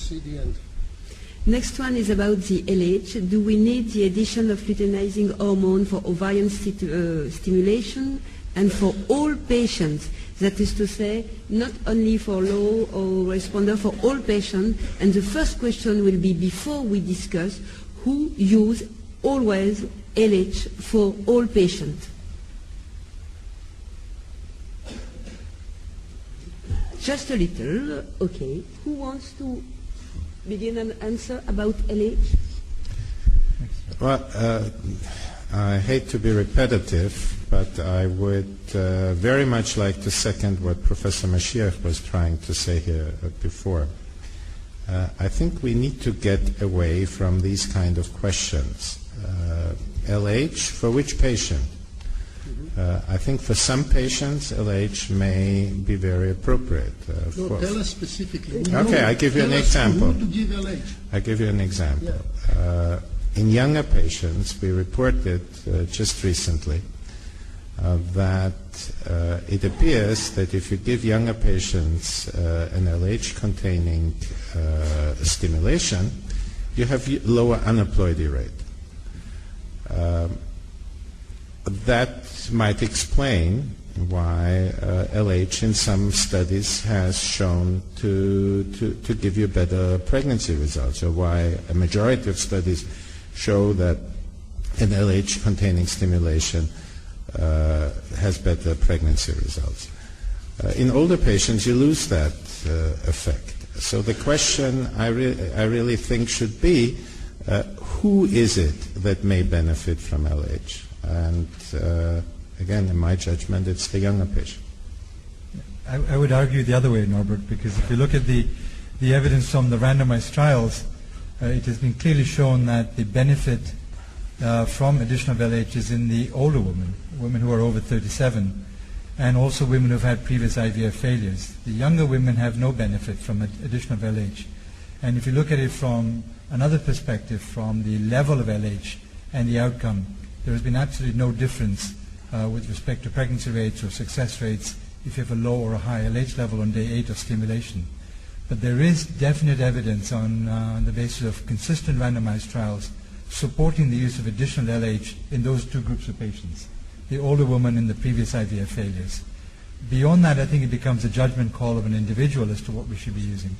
see the end. Next one is about the LH. Do we need the addition of luteinizing hormone for ovarian stimulation and for all patients? That is to say, not only for low or responder, for all patients. And the first question will be, before we discuss, who use always LH for all patients? Just a little, okay. Who wants to begin an answer about LH? Well, I hate to be repetitive, but I would very much like to second what Professor Mashiach was trying to say here before. I think we need to get away from these kind of questions. LH, for which patient? I think for some patients, LH may be very appropriate. No, tell us specifically. Okay, I give you an example. Who to give LH. I give you an example. Yeah. In younger patients, we reported just recently that it appears that if you give younger patients an LH-containing stimulation, you have lower aneuploidy rate. That might explain why LH in some studies has shown to give you better pregnancy results, or why a majority of studies show that an LH-containing stimulation has better pregnancy results. In older patients, you lose that effect. So the question I really think should be, who is it that may benefit from LH? And again, in my judgment, it's the younger patient. I would argue the other way, Norbert, because if you look at the evidence from the randomized trials, it has been clearly shown that the benefit from addition of LH is in the older women who are over 37, and also women who have had previous IVF failures. The younger women have no benefit from addition of LH. And if you look at it from another perspective, from the level of LH and the outcome, there has been absolutely no difference with respect to pregnancy rates or success rates if you have a low or a high LH level on day 8 of stimulation. But there is definite evidence on the basis of consistent randomized trials supporting the use of additional LH in those two groups of patients, the older woman and the previous IVF failures. Beyond that, I think it becomes a judgment call of an individual as to what we should be using.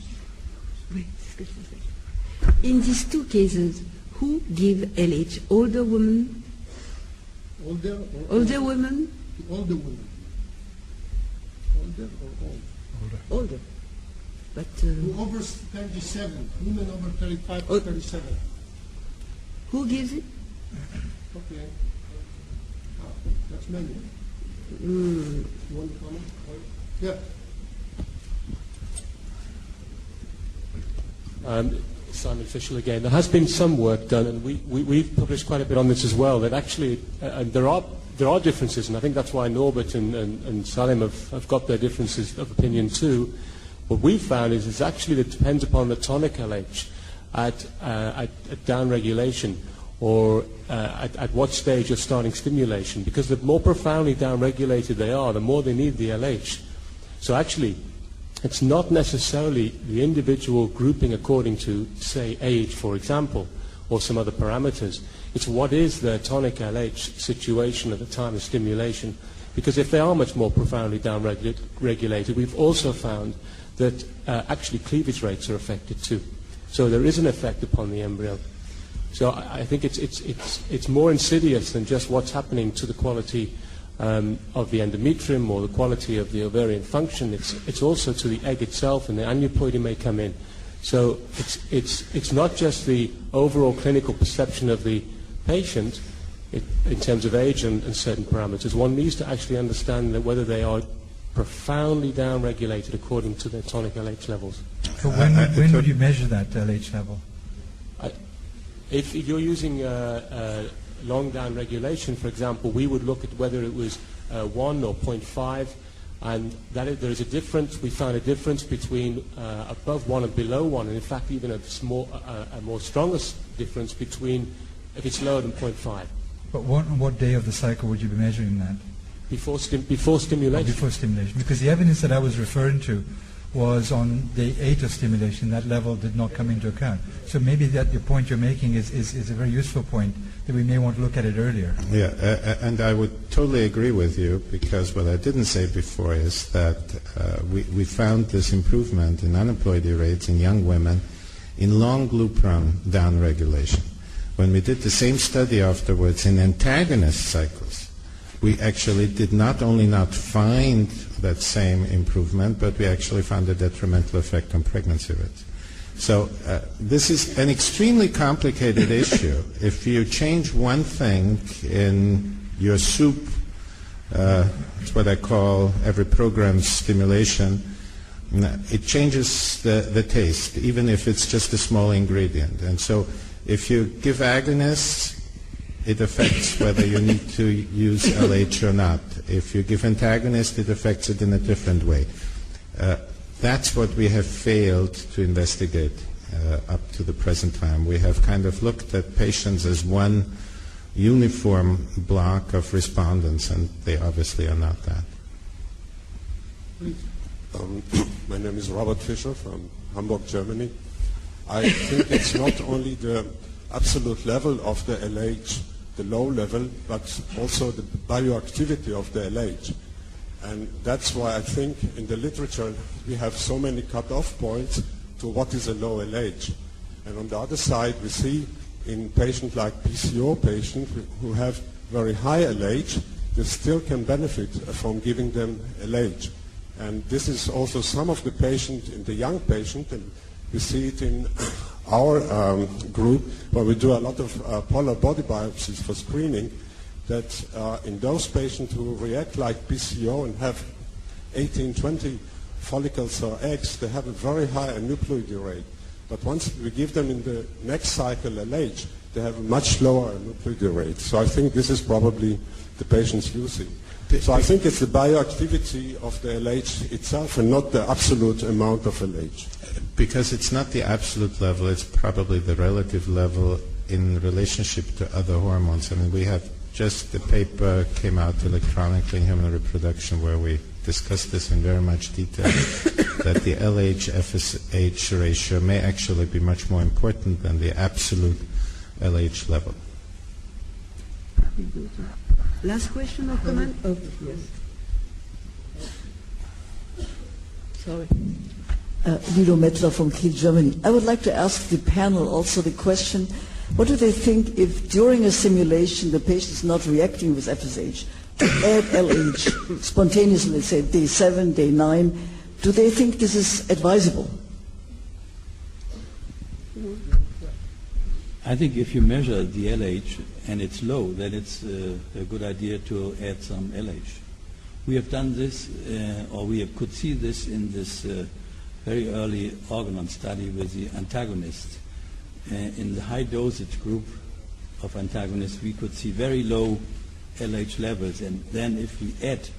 In these two cases, who give LH? Older women? Older women? Older women. Older or old? Older. But who over 37, women over 35 or 37. Who gives it? Okay. That's many. You want to comment? Yeah. Simon Fischel again. There has been some work done, and we've published quite a bit on this as well, that actually there are differences, and I think that's why Norbert and Salim have got their differences of opinion too. What we've found is actually it depends upon the tonic LH at downregulation, or at what stage you're starting stimulation, because the more profoundly downregulated they are, the more they need the LH. So actually, it's not necessarily the individual grouping according to, say, age, for example, or some other parameters. It's what is their tonic LH situation at the time of stimulation, because if they are much more profoundly downregulated, we've also found that actually cleavage rates are affected too. So there is an effect upon the embryo. So I think it's more insidious than just what's happening to the quality of the endometrium or the quality of the ovarian function. It's also to the egg itself, and the aneuploidy may come in. So it's not just the overall clinical perception of the patient in terms of age and certain parameters. One needs to actually understand that whether they are profoundly downregulated according to their tonic LH levels. So when would you measure that LH level? If you're using long down regulation, for example, we would look at whether it was 1 or 0.5, and there is a difference. We found a difference between above 1 and below 1, and in fact even a more strongest difference between if it's lower than 0.5. But what day of the cycle would you be measuring that? Before stimulation. Before stimulation, because the evidence that I was referring to was on day 8 of stimulation. That level did not come into account. So maybe that the point you're making is a very useful point, that we may want to look at it earlier. Yeah, and I would totally agree with you, because what I didn't say before is that we found this improvement in aneuploidy rates in young women in long lupron downregulation. When we did the same study afterwards in antagonist cycles, we actually did not only not find that same improvement, but we actually found a detrimental effect on pregnancy rates. So this is an extremely complicated issue. If you change one thing in your soup, it's what I call every program stimulation, it changes the taste, even if it's just a small ingredient. And so if you give agonists, it affects whether you need to use LH or not. If you give antagonists, it affects it in a different way. That's what we have failed to investigate up to the present time. We have kind of looked at patients as one uniform block of respondents, and they obviously are not that. My name is Robert Fischer from Hamburg, Germany. I think it's not only the absolute level of the LH, the low level, but also the bioactivity of the LH. And that's why I think in the literature we have so many cut-off points to what is a low LH. And on the other side, we see in patients like PCO patients who have very high LH, they still can benefit from giving them LH. And this is also some of the patients, in the young patient, and we see it in our group, where we do a lot of polar body biopsies for screening, that in those patients who react like PCO and have 18, 20 follicles or eggs, they have a very high aneuploidy rate. But once we give them in the next cycle LH, they have a much lower aneuploidy rate. So I think this is probably the patient's using. So I think it's the bioactivity of the LH itself and not the absolute amount of LH. Because it's not the absolute level, it's probably the relative level in relationship to other hormones. I mean, we have just the paper came out electronically in Human Reproduction where we discussed this in very much detail, that the LH-FSH ratio may actually be much more important than the absolute LH level. Last question or comment? Oh, yes. Sorry. Guido Mettler from Kiel, Germany. I would like to ask the panel also the question, what do they think if during a simulation the patient is not reacting with FSH, to add LH spontaneously, let's say day 7, day 9, do they think this is advisable? I think if you measure the LH and it's low, then it's a good idea to add some LH. We have done this, or we could see this in this very early organon study with the antagonist. In the high dosage group of antagonists, we could see very low LH levels, and then if we add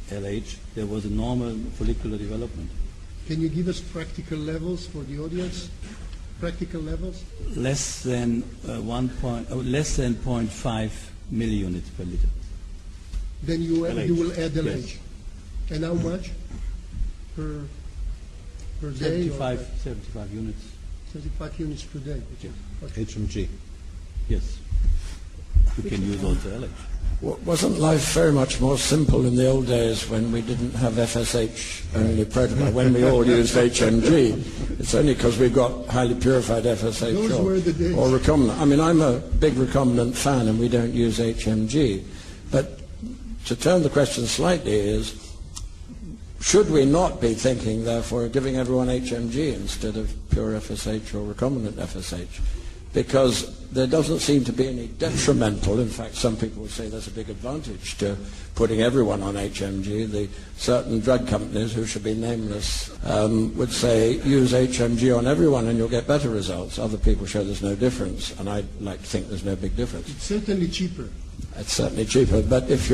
LH, there was a normal follicular development. Can you give us practical levels for the audience? Practical levels? Less than 0.5 milliunits per liter. Then you will add LH. Yes. And how much per day? 75 units. 75 units per day. Okay. HMG. Yes. We can use also LH. Wasn't life very much more simple in the old days when we didn't have FSH only protocol, when we all used HMG? It's only because we've got highly purified FSH or recombinant. I mean, I'm a big recombinant fan and we don't use HMG. But to turn the question slightly is, should we not be thinking, therefore, of giving everyone HMG instead of pure FSH or recombinant FSH? Because there doesn't seem to be any detrimental, in fact some people would say there's a big advantage to putting everyone on HMG. The certain drug companies, who should be nameless, would say use HMG on everyone and you'll get better results. Other people show there's no difference, and I'd like to think there's no big difference. It's certainly cheaper. It's certainly cheaper, but if